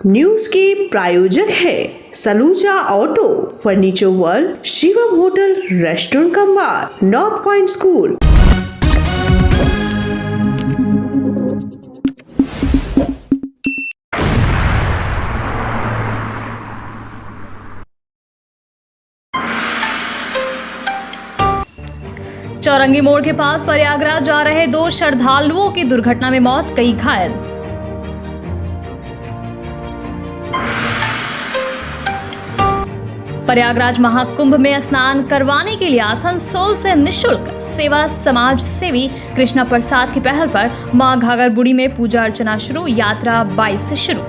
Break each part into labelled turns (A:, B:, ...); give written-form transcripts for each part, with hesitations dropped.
A: News के प्रायोजक है Saluja auto, furniture world, Shivam hotel, restaurant cum bar, north point school.
B: Chowringhee मोड़ के पास प्रयागराज जा रहे 2 श्रद्धालुओं की दुर्घटना में मौत, कई घायल। प्रयागराज महाकुंभ में स्नान करवाने के लिए आसनसोल से निशुल्क सेवा समाज सेवी कृष्णा प्रसाद की पहल पर मां घाघर बुड़ी में पूजा अर्चना शुरू, यात्रा 22 से शुरू।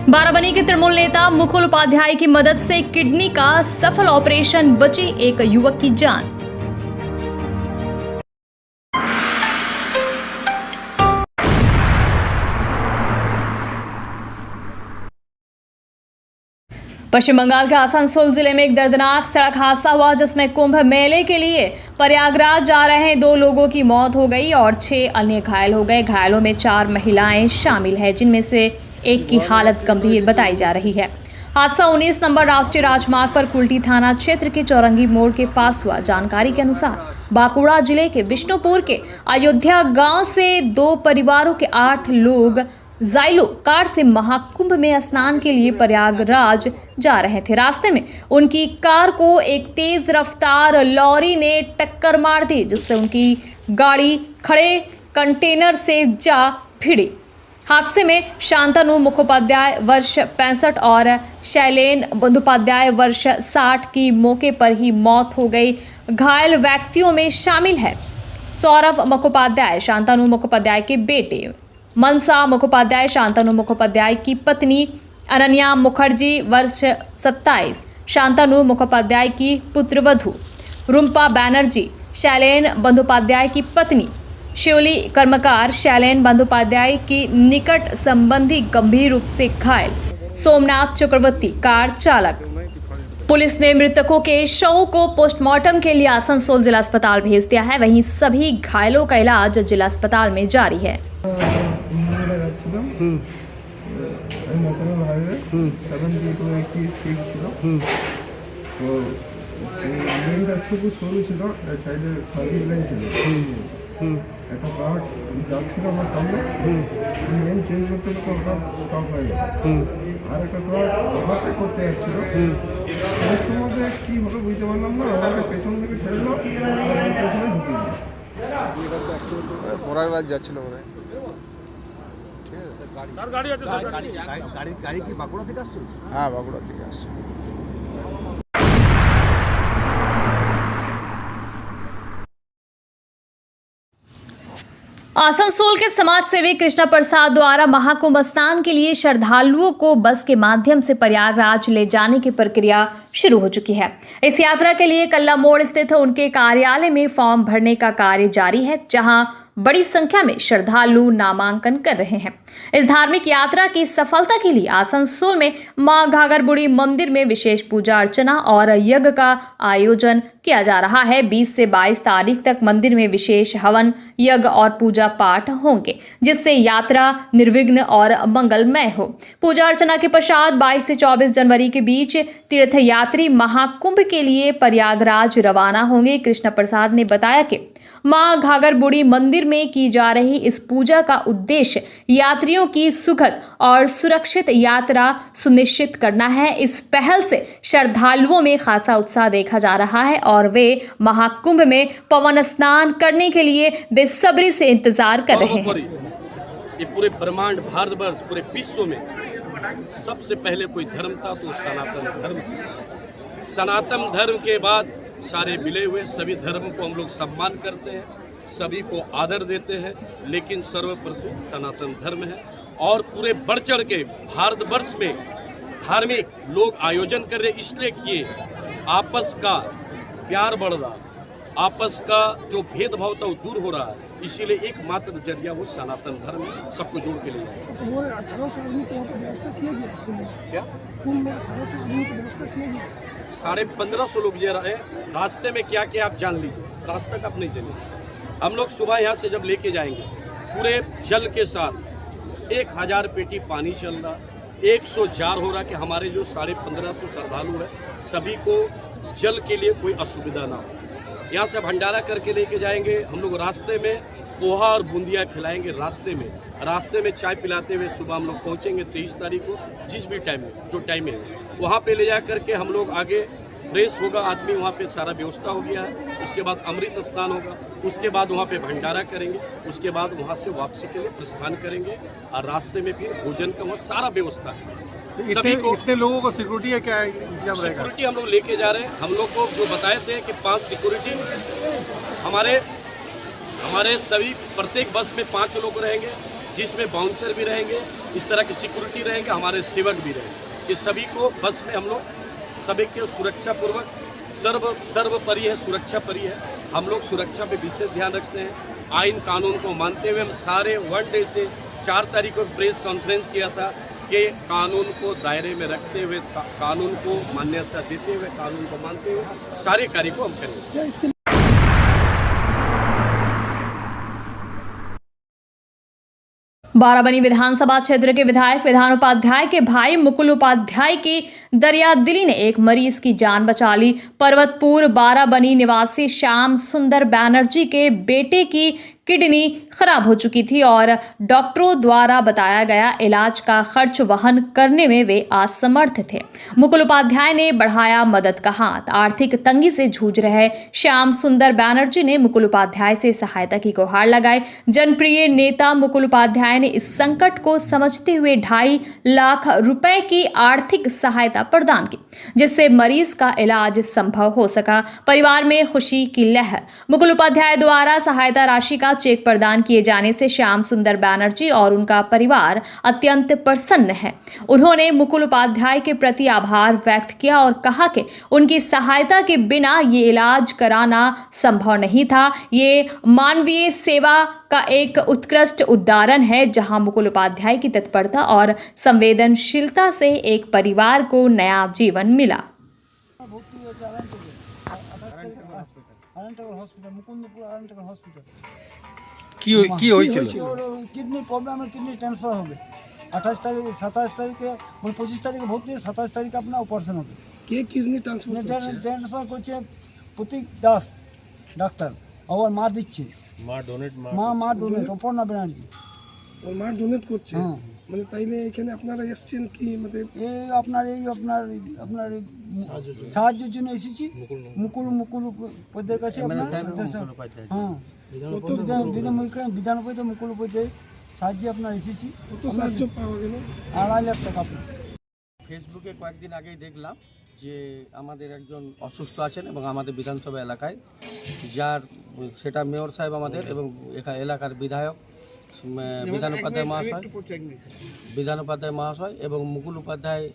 B: बाराबनी के तृणमूल नेता मुकुल उपाध्याय की मदद से किडनी का सफल ऑपरेशन, बची एक युवक की जान। पश्चिम बंगाल के आसनसोल जिले में एक दर्दनाक सड़क हादसा हुआ, जिसमें कुंभ मेले के लिए प्रयागराज जा रहे 2 लोगों की मौत हो गई और 6 अन्य घायल हो गए। घायलों में 4 महिलाएं शामिल हैं, जिनमें से एक की हालत गंभीर बताई जा रही है। हादसा 19 नंबर राष्ट्रीय राजमार्ग पर कुल्टी थाना क्षेत्र के चौरंगी मोड़ के पास हुआ। जानकारी के अनुसार बांकुड़ा जिले के विष्णुपुर के अयोध्या गांव से 2 परिवारों के 8 लोग जाइलो कार से महाकुंभ में स्नान के लिए प्रयागराज जा रहे थे। रास्ते में उनकी कार को एक तेज रफ्तार लॉरी ने टक्कर मार दी, जिससे उनकी गाड़ी खड़े कंटेनर से जा भिड़ी। हादसे में शांतनु मुखोपाध्याय वर्ष 65 और शैलेन बंदोपाध्याय वर्ष 60 की मौके पर ही मौत हो गई। घायल व्यक्तियों में शामिल है सौरभ मुखोपाध्याय, शांतनु मुखोपाध्याय के बेटे, मनसा मुखोपाध्याय, शांतनु मुखोपाध्याय की पत्नी, अनन्या मुखर्जी वर्ष 27, शांतनु मुखोपाध्याय की पुत्रवधू, रुम्पा बैनर्जी, शैलेन बंदोपाध्याय की पत्नी, शिवली कर्मकार, शैलेन बंदोपाध्याय की निकट संबंधी गंभीर रूप से घायल, सोमनाथ चक्रवर्ती कार चालक। पुलिस ने मृतकों के शवों को पोस्टमार्टम के लिए आसनसोल जिला अस्पताल भेज दिया है। वहीं सभी घायलों का इलाज जिला अस्पताल में जारी है।
C: একটা ট্রাক যাচ্ছিল আমার সামনে, লেন চেঞ্জ করতে তো হঠাৎ স্টপ হয়ে গেল। আর একটা ট্রাক ওভারটেক করতে যাচ্ছিল, ওই সময় কীভাবে বুঝতে পারলাম না, আমাকে পেছন থেকে ঠেললো, পেছনে ঢুকিয়ে দিল। প্রয়াগরাজ যাচ্ছিল বোধহয়। ঠিক আছে, গাড়ি কি বাঁকুড়া থেকে আসছে? হ্যাঁ, বাঁকুড়া থেকে আসছে।
B: आसनसोल के समाज सेवी कृष्णा प्रसाद द्वारा महाकुंभ स्नान के लिए श्रद्धालुओं को बस के माध्यम से प्रयागराज ले जाने की प्रक्रिया शुरू हो चुकी है। इस यात्रा के लिए कल्ला मोड़ स्थित उनके कार्यालय में फॉर्म भरने का कार्य जारी है, जहां बड़ी संख्या में श्रद्धालु नामांकन कर रहे हैं। इस धार्मिक यात्रा की सफलता के लिए आसनसोल में मां घाघर बुड़ी मंदिर में विशेष पूजा अर्चना और यज्ञ का आयोजन किया जा रहा है। 20 से 22 तारीख तक मंदिर में विशेष हवन, यज्ञ और पूजा पाठ होंगे, जिससे यात्रा निर्विघ्न और मंगलमय हो। पूजा अर्चना के पश्चात 22 से 24 जनवरी के बीच तीर्थ यात्री महाकुंभ के लिए प्रयागराज रवाना होंगे। कृष्णा प्रसाद ने बताया कि मां घाघर बुड़ी मंदिर में की जा रही इस पूजा का उद्देश्य यात्रियों की सुखद और सुरक्षित यात्रा सुनिश्चित करना है। इस पहल से श्रद्धालुओं में खासा उत्साह देखा जा रहा है और वे महाकुंभ में पवन स्नान करने के लिए बेसब्री से इंतजार कर रहे हैं।
D: ये पूरे ब्रह्मांड, भारतवर्ष, पूरे विश्व में सबसे पहले कोई धर्म था तो सनातन धर्म। सनातन धर्म के बाद सारे मिले हुए सभी धर्म को हम लोग सम्मान करते हैं, सभी को आदर देते हैं, लेकिन सर्वप्रथम सनातन धर्म है। और पूरे बढ़ चढ़ के भारतवर्ष में धार्मिक लोग आयोजन कर रहे, इसलिए किए आपस का प्यार बढ़ रहा, आपस का जो भेदभाव था वो दूर हो रहा है, इसीलिए एकमात्र जरिया वो सनातन धर्म है, सबको जोड़ के लिए। क्या 1550 लोग ये रहे। रास्ते में क्या क्या आप जान लीजिए, रास्ते का आप नहीं चलिए। हम लोग सुबह यहाँ से जब लेके जाएंगे पूरे जल के साथ 1000 पेटी पानी चल रहा, 100 जार हो रहा कि हमारे जो 1550 श्रद्धालु है सभी को जल के लिए कोई असुविधा ना हो। यहाँ से भंडारा करके लेके जाएंगे हम लोग। रास्ते में पोहा और बूंदिया खिलाएंगे, रास्ते में चाय पिलाते हुए सुबह हम लोग पहुँचेंगे 23 तारीख को। जिस भी टाइम में जो टाइम है वहाँ पे ले जा करके हम लोग आगे फ्रेश होगा आदमी, वहाँ पे सारा व्यवस्था हो गया है। उसके बाद अमृत स्नान होगा, उसके बाद वहाँ पे भंडारा करेंगे, उसके बाद वहाँ से वापसी के लिए प्रस्थान करेंगे और रास्ते में फिर भोजन का वहाँ सारा व्यवस्था है। सभी को
E: इतने लोगों को सिक्योरिटी है, क्या है इंतजाम रहेगा?
D: सिक्योरिटी हम लोग लेके जा रहे हैं। हम लोग को जो बताए थे कि 5 सिक्योरिटी हमारे सभी प्रत्येक बस में 5 लोग रहेंगे, जिसमें बाउंसर भी रहेंगे, इस तरह की सिक्योरिटी रहेंगे, हमारे सेवक भी रहेंगे। ये सभी को बस में हम लोग सभी के सुरक्षा पूर्वक सर्वोपरि है, सुरक्षा परि है। हम लोग सुरक्षा पे विशेष ध्यान रखते हैं। आइन कानून को मानते हुए हम सारे 1 डे से 4 तारीख को प्रेस कॉन्फ्रेंस किया था कि कानून को दायरे में रखते हुए, कानून को मान्यता देते हुए, कानून को मानते हुए सारे कार्य को हम करेंगे।
B: बाराबनी विधानसभा क्षेत्र के विधायक विधान उपाध्याय के भाई मुकुल उपाध्याय की दरियादिली ने एक मरीज की जान बचा ली। पर्वतपुर बाराबनी निवासी श्याम सुंदर बैनर्जी के बेटे की किडनी खराब हो चुकी थी और डॉक्टरों द्वारा बताया गया इलाज का खर्च वहन करने में वे असमर्थ थे। मुकुल उपाध्याय ने बढ़ाया मदद का हाथ। आर्थिक तंगी से जूझ रहे श्याम सुंदर बैनर्जी ने मुकुल उपाध्याय से सहायता की गुहार लगाई। जनप्रिय नेता मुकुल उपाध्याय ने इस संकट को समझते हुए 2.5 लाख रुपए की आर्थिक सहायता प्रदान की, जिससे मरीज का इलाज संभव हो सका। परिवार में खुशी की लहर। मुकुल उपाध्याय द्वारा सहायता राशि का चेक प्रदान किए जाने से श्याम सुंदर बैनर्जी और उनका परिवार अत्यंत प्रसन्न है। उन्होंने मुकुल उपाध्याय के प्रति आभार व्यक्त किया और कहा कि उनकी सहायता के बिना ये इलाज कराना संभव नहीं था। ये मानवीय सेवा का एक उत्कृष्ट उदाहरण है, जहां मुकुल उपाध्याय की तत्परता और संवेदनशीलता से एक परिवार को नया जीवन मिला।
F: किडनी प्रॉब्लम है, किडनी ट्रांसफर हो गए 28 तारीख 27 तारीख 25 तारीख भर्ती 27 तारीख अपना ऑपरेशन हो गए। किडनी ट्रांसफर করছে প্রতীক দাস ডাক্তার, আর মা দিচ্ছে, মা ডোনেট অপর্ণা ব্যানার্জি
G: মা ডোনেট করছে। মানে তাইলে এখানে আপনারা এসেছেন কি মানে
F: আপনার সাহায্যের জন্য এসেছি মুকুল পদের কাছে। আপনার হ্যাঁ বিধান উপাধ্যায় মুকুল উপাধ্যায় সাহায্যে আপনার এসেছি।
G: কত সাহায্য পাওয়া গেল?
F: 2.5 লাখ টাকা। আপনার
H: ফেসবুকে কয়েকদিন আগেই দেখলাম যে আমাদের একজন অসুস্থ আছেন এবং আমাদের বিধানসভা এলাকায়, যার সেটা মেয়র সাহেব আমাদের এবং এলাকার বিধায়ক বিধান উপাধ্যায় মহাশয় এবং মুকুল উপাধ্যায়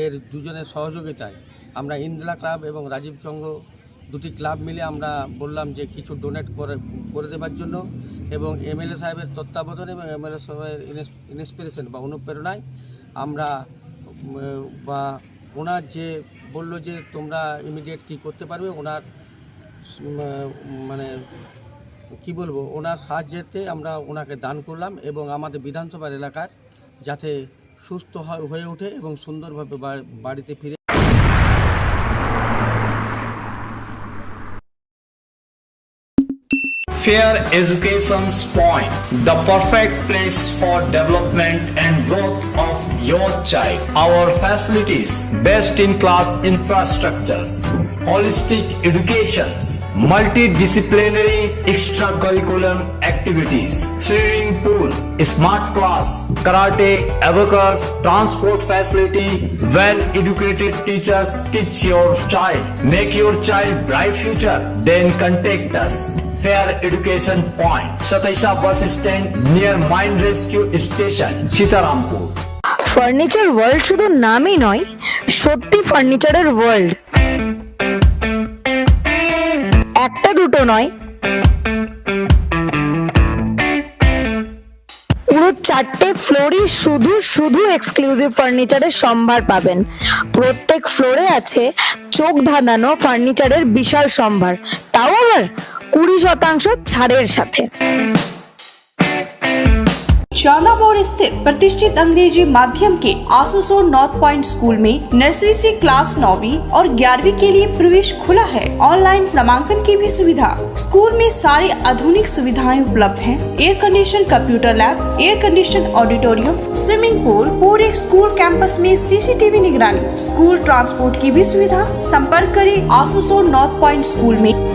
H: এর দুজনের সহযোগিতায় আমরা ইন্দিরা ক্লাব এবং রাজীব সংঘ দুটি ক্লাব মিলে আমরা বললাম যে কিছু ডোনেট করে দেওয়ার জন্য, এবং এমএলএ সাহেবের তত্ত্বাবধানে এবং এমএলএ সাহেবের ইন্সপিরেশন বা অনুপ্রেরণায় আমরা বা ওনার যে বললো যে তোমরা ইমিডিয়েট কী করতে পারবে, ওনার মানে কি বলবো, ওনার সাহায্যেতে আমরা ওনাকে দান করলাম এবং আমাদের বিধানসভার এলাকার যাতে সুস্থ হয়ে ওঠে এবং সুন্দরভাবে বাড়িতে ফিরে।
I: Fair Education's Point, the perfect place for development and growth of your child. Our facilities, best-in-class infrastructures, holistic educations, multidisciplinary extracurricular activities, swimming pool, smart class, karate, abacus, transport facility, well-educated teachers teach your child. Make your child bright future. Then contact us. Fair Education Point, Sataisha bus stand near Mine Rescue Station, Sitarampur.
J: Furniture world শুধু নামই নয়, সত্যি ফার্নিচারের world. একটা দুটো নয়, পুরো 4টে ফ্লোরই শুধু এক্সক্লুসিভ ফার্নিচারের সম্ভার পাবেন। প্রত্যেক ফ্লোরে আছে চোখ ধাঁধানো ফার্নিচারের বিশাল সম্ভার, তাও আবার 20% ছাড়ের সাথে।
A: चांदा मोड़ स्थित प्रतिष्ठित अंग्रेजी माध्यम के आसुसो नॉर्थ पॉइंट स्कूल में नर्सरी से क्लास 9वीं और 11वीं के लिए प्रवेश खुला है। ऑनलाइन नामांकन की भी सुविधा। स्कूल में सारी आधुनिक सुविधाएं उपलब्ध हैं। Air condition computer lab, air condition auditorium, swimming pool, पूरे स्कूल कैंपस में CCTV निगरानी, स्कूल ट्रांसपोर्ट की भी सुविधा। संपर्क करें आसुसो नॉर्थ पॉइंट स्कूल में।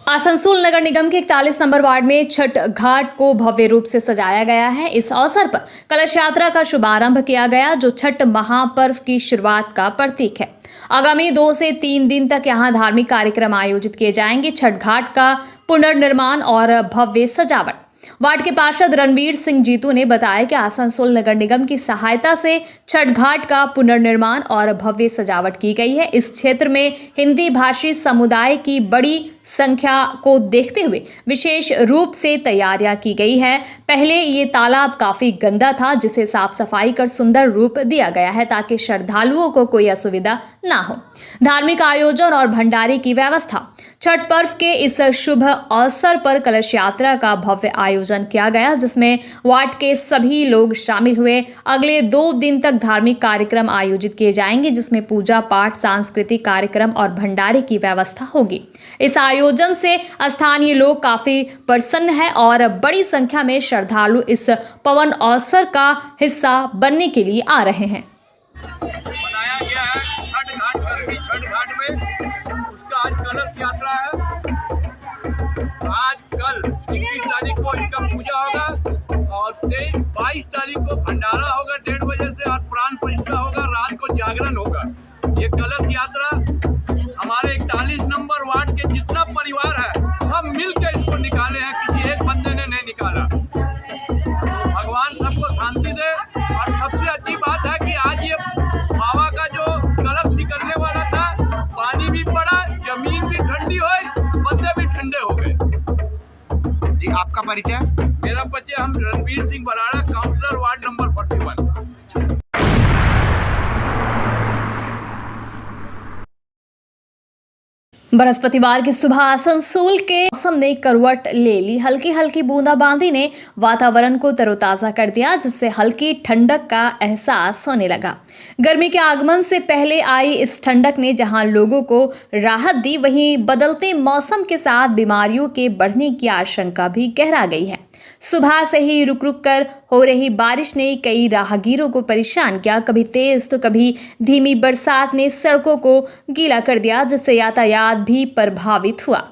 B: आसनसोल नगर निगम के 41 नंबर वार्ड में छठ घाट को भव्य रूप से सजाया गया है। इस अवसर पर कलश यात्रा का शुभारंभ किया गया, जो छठ महापर्व की शुरुआत का प्रतीक है। आगामी 2 से 3 दिन तक यहां धार्मिक कार्यक्रम आयोजित किए जाएंगे। छठ घाट का पुनर्निर्माण और भव्य सजावट। वार्ड के पार्षद रणवीर सिंह जीतू ने बताया कि आसनसोल नगर निगम की सहायता से छठ घाट का पुनर्निर्माण और भव्य सजावट की गई है। इस क्षेत्र में हिंदी भाषी समुदाय की बड़ी संख्या को देखते हुए विशेष रूप से तैयारियां की गई है। पहले ये तालाब काफी गंदा था, जिसे साफ सफाई कर सुंदर रूप दिया गया है ताकि श्रद्धालुओं को कोई असुविधा ना हो। धार्मिक आयोजन और भंडारे की व्यवस्था। छठ पर्व के इस शुभ अवसर पर कलश यात्रा का भव्य आयोजन किया गया, जिसमें वार्ड के सभी लोग शामिल हुए। अगले 2 दिन तक धार्मिक कार्यक्रम आयोजित किए जाएंगे, जिसमें पूजा पाठ, सांस्कृतिक कार्यक्रम और भंडारे की व्यवस्था होगी। इस आयोजन से स्थानीय लोग काफी प्रसन्न हैं और बड़ी संख्या में श्रद्धालु इस पावन अवसर का हिस्सा बनने के लिए आ रहे हैं।
K: बनाया गया है छठ घाट पर। छठ घाट में उसका आज कलश यात्रा है। आज कल 21 तारीख को इसका पूजा होगा और 22 तारीख को भंडारा होगा 1:30 बजे से, और प्राण प्रतिष्ठा होगा, रात को जागरण होगा। ये कलश यात्रा हमारे 41 नंबर वार्ड के जितना परिवार है सब मिल के इसको निकाले हैं, किसी एक बंदे ने नहीं निकाला। भगवान सबको शांति दे। और सबसे अच्छी बात है कि आज ये बाबा का जो कलश निकलने वाला था, पानी भी पड़ा, जमीन भी ठंडी हुई, बंदे भी ठंडे हो गए।
E: जी, आपका परिचय?
K: मेरा परिचय, हम Ranveer Singh Barara, counsellor ward number 41।
B: बृहस्पतिवार की सुबह आसनसोल के मौसम ने करवट ले ली। हल्की हल्की बूंदाबांदी ने वातावरण को तरोताजा कर दिया, जिससे हल्की ठंडक का एहसास होने लगा। गर्मी के आगमन से पहले आई इस ठंडक ने जहां लोगों को राहत दी, वहीं बदलते मौसम के साथ बीमारियों के बढ़ने की आशंका भी गहरा गई है। सुबह से ही रुक रुक कर हो रही बारिश ने कई राहगीरों को परेशान किया। कभी तेज तो कभी धीमी बरसात ने सड़कों को गीला कर दिया, जिससे यातायात भी प्रभावित हुआ।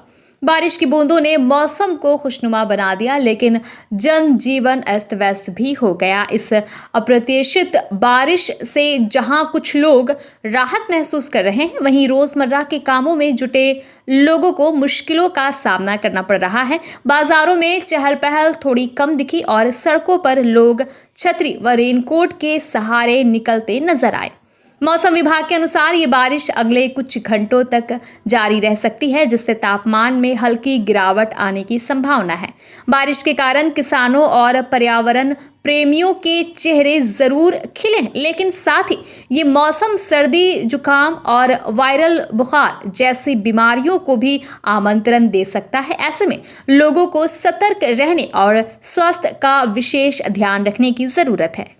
B: बारिश की बूंदों ने मौसम को खुशनुमा बना दिया, लेकिन जनजीवन अस्त व्यस्त भी हो गया। इस अप्रत्याशित बारिश से जहां कुछ लोग राहत महसूस कर रहे हैं, वहीं रोजमर्रा के कामों में जुटे लोगों को मुश्किलों का सामना करना पड़ रहा है। बाजारों में चहल पहल थोड़ी कम दिखी और सड़कों पर लोग छतरी व रेनकोट के सहारे निकलते नजर आए। मौसम विभाग के अनुसार ये बारिश अगले कुछ घंटों तक जारी रह सकती है, जिससे तापमान में हल्की गिरावट आने की संभावना है। बारिश के कारण किसानों और पर्यावरण प्रेमियों के चेहरे जरूर खिले हैं, लेकिन साथ ही ये मौसम सर्दी, जुकाम और वायरल बुखार जैसी बीमारियों को भी आमंत्रण दे सकता है। ऐसे में लोगों को सतर्क रहने और स्वास्थ्य का विशेष ध्यान रखने की जरूरत है।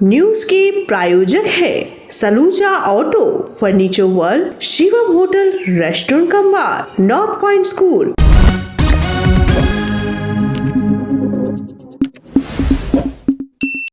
A: न्यूज के प्रायोजक है Saluja auto, furniture world, Shivam hotel, restaurant cum bar, north point school.